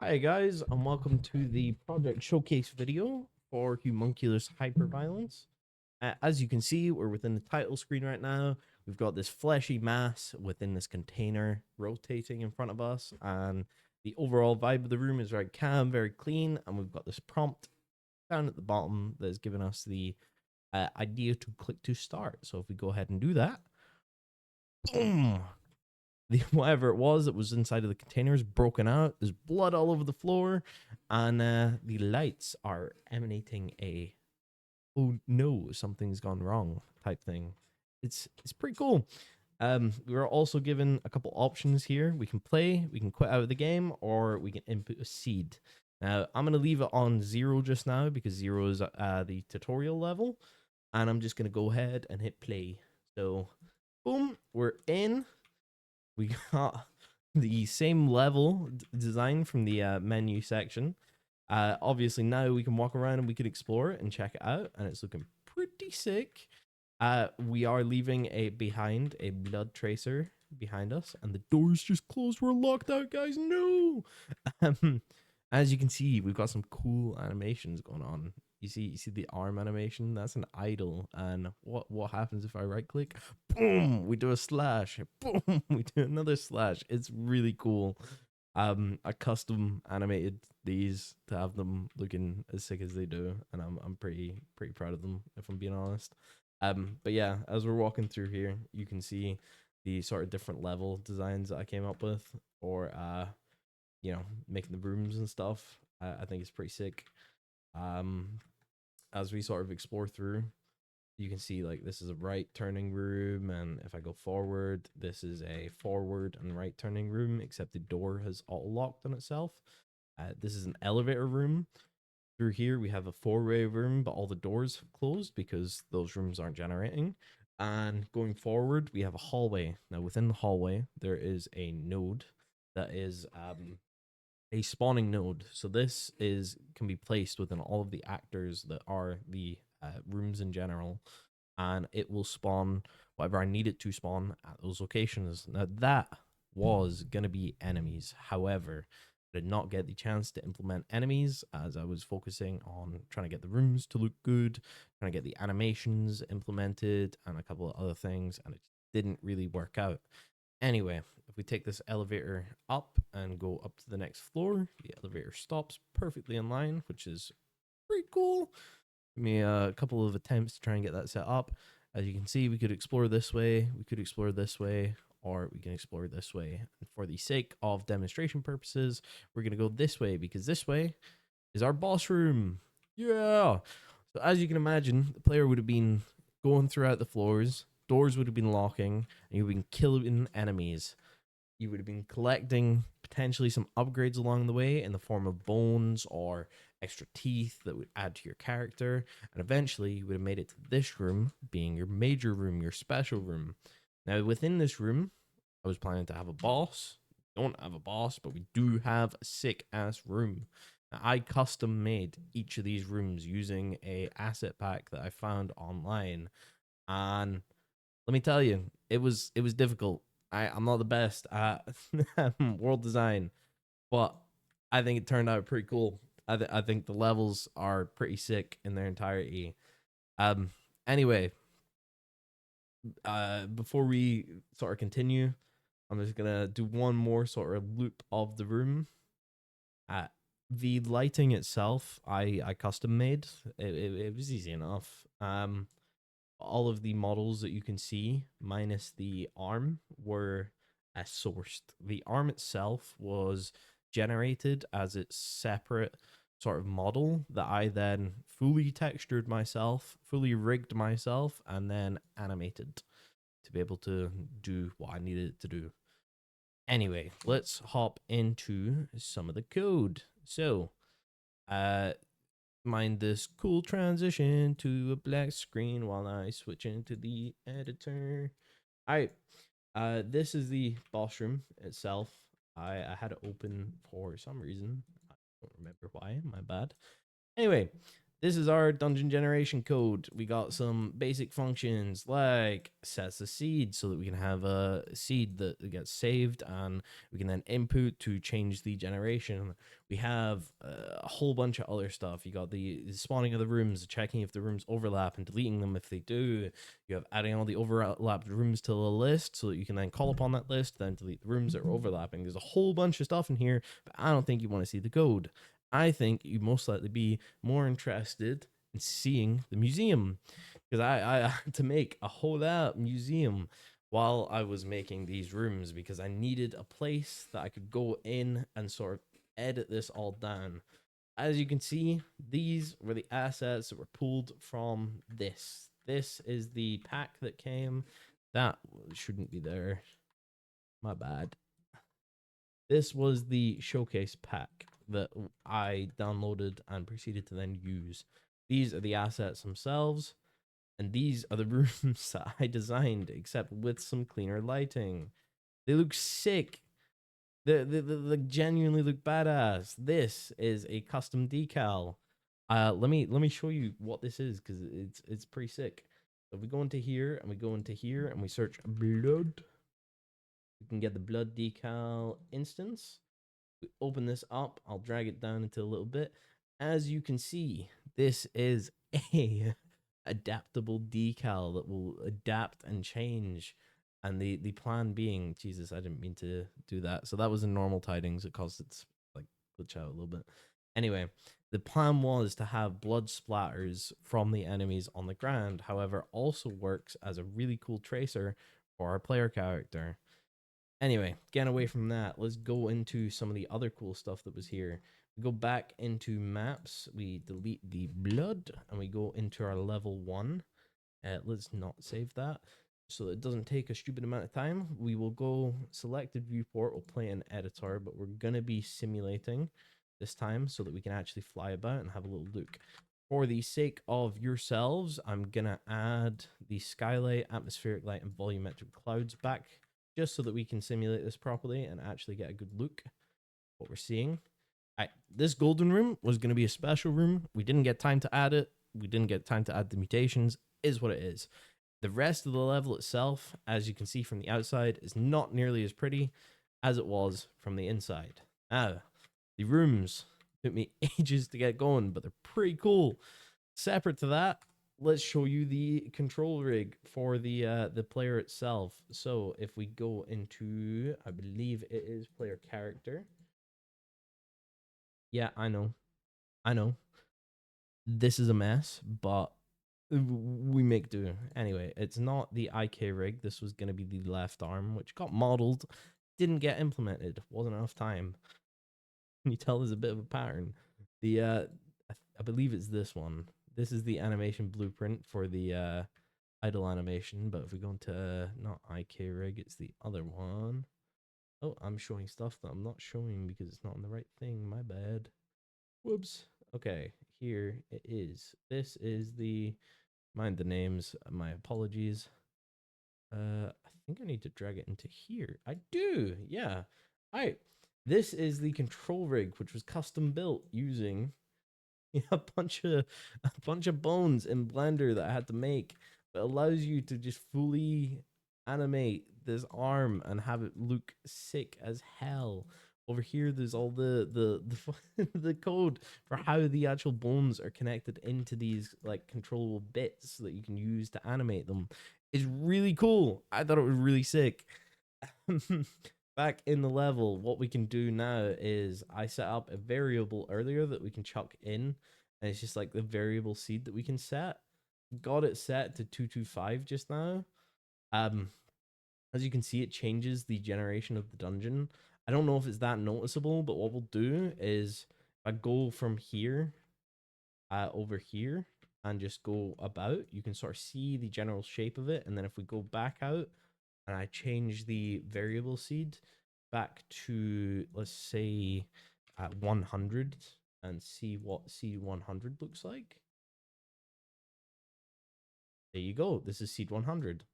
Hi guys, and welcome to the project showcase video for Homunculus Hyperviolence. As you can see, we're within the title screen right now. We've got this fleshy mass within this container rotating in front of us, and the overall vibe of the room is very calm, very clean, and we've got this prompt down at the bottom that has given us the idea to click to start. So if we go ahead and do that, boom, the whatever it was that was inside of the container is broken out. There's blood all over the floor, and the lights are emanating a "oh no, something's gone wrong" type thing. It's pretty cool. We were also given a couple options here. We can play, we can quit out of the game, or we can input a seed. Now I'm gonna leave it on 0 just now because 0 is the tutorial level, and I'm just gonna go ahead and hit play. So, boom, we're in. We got the same level design from the menu section. Obviously, now we can walk around and we can explore it and check it out, and it's looking pretty sick. We are leaving behind a blood tracer behind us, and the door's just closed. We're locked out, guys. No. Um, as you can see, we've got some cool animations going on. You see the arm animation? That's an idle. And what happens if I right click? Boom! We do a slash. Boom! We do another slash. It's really cool. I custom animated these to have them looking as sick as they do, and I'm pretty proud of them, if I'm being honest. But yeah, as we're walking through here, you can see the sort of different level designs that I came up with, or making the rooms and stuff. I think it's pretty sick. Um, as we sort of explore through, you can see like this is a right turning room, and if I go forward, this is a forward and right turning room, except the door has auto locked on itself. This is an elevator room. Through here, we have a four-way room, but all the doors have closed because those rooms aren't generating. And going forward, we have a hallway. Now, within the hallway, there is a node that is a spawning node. So this can be placed within all of the actors that are the rooms in general, and it will spawn whatever I need it to spawn at those locations. Now that was gonna be enemies. However, I did not get the chance to implement enemies as I was focusing on trying to get the rooms to look good, trying to get the animations implemented, and a couple of other things, and it didn't really work out. Anyway, if we take this elevator up and go up to the next floor, the elevator stops perfectly in line, which is pretty cool. Give me a couple of attempts to try and get that set up. As you can see, we could explore this way, we could explore this way, or we can explore this way. And for the sake of demonstration purposes, we're going to go this way because this way is our boss room. Yeah. So as you can imagine, the player would have been going throughout the floors, doors would have been locking, and you've been killing enemies. You would have been collecting potentially some upgrades along the way in the form of bones or extra teeth that would add to your character, and eventually you would have made it to this room, being your major room, your special room. Now, within this room, I was planning to have a boss. We don't have a boss, but we do have a sick ass room. Now, I custom made each of these rooms using a asset pack that I found online, and let me tell you, it was difficult. I'm not the best at world design, but I think it turned out pretty cool. I think the levels are pretty sick in their entirety. Um. Anyway, before we sort of continue, I'm just gonna do one more sort of loop of the room. Uh, the lighting itself, I custom made. It was easy enough. All of the models that you can see, minus the arm, were sourced. The arm itself was generated as its separate sort of model that I then fully textured myself, fully rigged myself, and then animated to be able to do what I needed it to do. Anyway, let's hop into some of the code. So, uh, mind this cool transition to a black screen while I switch into the editor. All right, this is the boss room itself. I had it open for some reason. I don't remember why. My bad. Anyway, this is our dungeon generation code. We got some basic functions like sets a seed so that we can have a seed that gets saved and we can then input to change the generation. We have a whole bunch of other stuff. You got the spawning of the rooms, checking if the rooms overlap and deleting them if they do. You have adding all the overlapped rooms to the list so that you can then call upon that list, then delete the rooms that are overlapping. There's a whole bunch of stuff in here, but I don't think you want to see the code. I think you most likely be more interested in seeing the museum because I had to make a whole lot museum while I was making these rooms because I needed a place that I could go in and sort of edit this all down. As you can see, these were the assets that were pulled from this. This is the pack that came. That shouldn't be there. My bad. This was the showcase pack that I downloaded and proceeded to then use. These are the assets themselves, and these are the rooms that I designed, except with some cleaner lighting. They look sick. They genuinely look badass. This is a custom decal. Let me show you what this is because it's pretty sick. So if we go into here and we go into here and we search blood, we can get the blood decal instance. We open this up. I'll drag it down into a little bit. As you can see, this is a adaptable decal that will adapt and change. And the plan being, Jesus, I didn't mean to do that. So that was in normal tidings. It caused it to like glitch out a little bit. Anyway, the plan was to have blood splatters from the enemies on the ground. However, also works as a really cool tracer for our player character. Anyway, getting away from that, let's go into some of the other cool stuff that was here. We go back into maps, we delete the blood, and we go into our level 1. Let's not save that so it doesn't take a stupid amount of time. We will go selected viewport, we'll play an editor, but we're going to be simulating this time so that we can actually fly about and have a little look. For the sake of yourselves, I'm going to add the skylight, atmospheric light, and volumetric clouds back just so that we can simulate this properly and actually get a good look at what we're seeing. This golden room was going to be a special room. We didn't get time to add it. We didn't get time to add the mutations. Is what it is. The rest of the level itself, as you can see from the outside, is not nearly as pretty as it was from the inside. Now, the rooms took me ages to get going, but they're pretty cool. Separate to that, let's show you the control rig for the player itself. So if we go into, I believe it is player character. Yeah, I know. This is a mess, but we make do. Anyway, it's not the IK rig. This was going to be the left arm, which got modeled, didn't get implemented. Wasn't enough time. Can you tell there's a bit of a pattern? The I believe it's this one. This is the animation blueprint for the idle animation, but if we go into not IK rig, it's the other one. Oh, I'm showing stuff that I'm not showing because it's not on the right thing. My bad. Whoops. Okay, here it is. This is the, mind the names, my apologies. I think I need to drag it into here. I do, yeah. Alright. This is the control rig, which was custom built using a bunch of bones in Blender that I had to make. That allows you to just fully animate this arm and have it look sick as hell. Over here, there's all the code for how the actual bones are connected into these like controllable bits that you can use to animate them. It's really cool. I thought it was really sick. Back in the level, what we can do now is I set up a variable earlier that we can chuck in, and it's just like the variable seed that we can set. Got it set to 225 just now. As you can see, it changes the generation of the dungeon. I don't know if it's that noticeable, but what we'll do is if I go from here over here and just go about, you can sort of see the general shape of it. And then if we go back out and I change the variable seed back to, let's say, at 100 and see what seed 100 looks like. There you go. This is seed 100.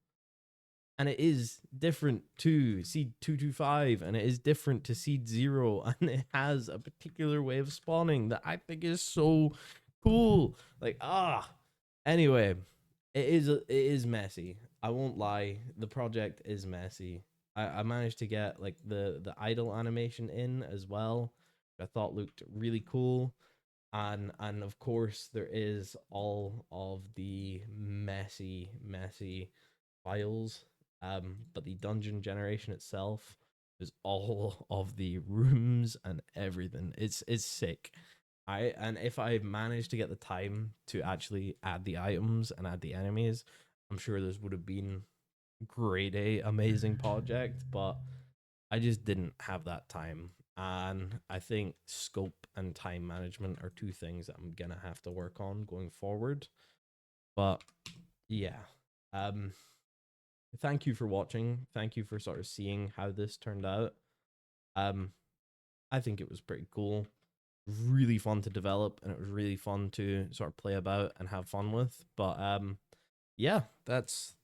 And it is different to seed 225, and it is different to seed 0, and it has a particular way of spawning that I think is so cool. Like, anyway, it is messy. I won't lie. The project is messy. I managed to get like the idle animation in as well. I thought looked really cool. And of course there is all of the messy files. But the dungeon generation itself is all of the rooms and everything. It's sick. And if I managed to get the time to actually add the items and add the enemies, I'm sure this would have been grade A amazing project, but I just didn't have that time. And I think scope and time management are two things that I'm gonna have to work on going forward. But yeah. Um thank you for watching. Thank you for sort of seeing how this turned out. Um I think it was pretty cool. Really fun to develop, and it was really fun to sort of play about and have fun with. But yeah, this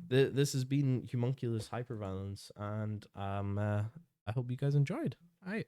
has been Humunculus Hyperviolence, and I hope you guys enjoyed. All right.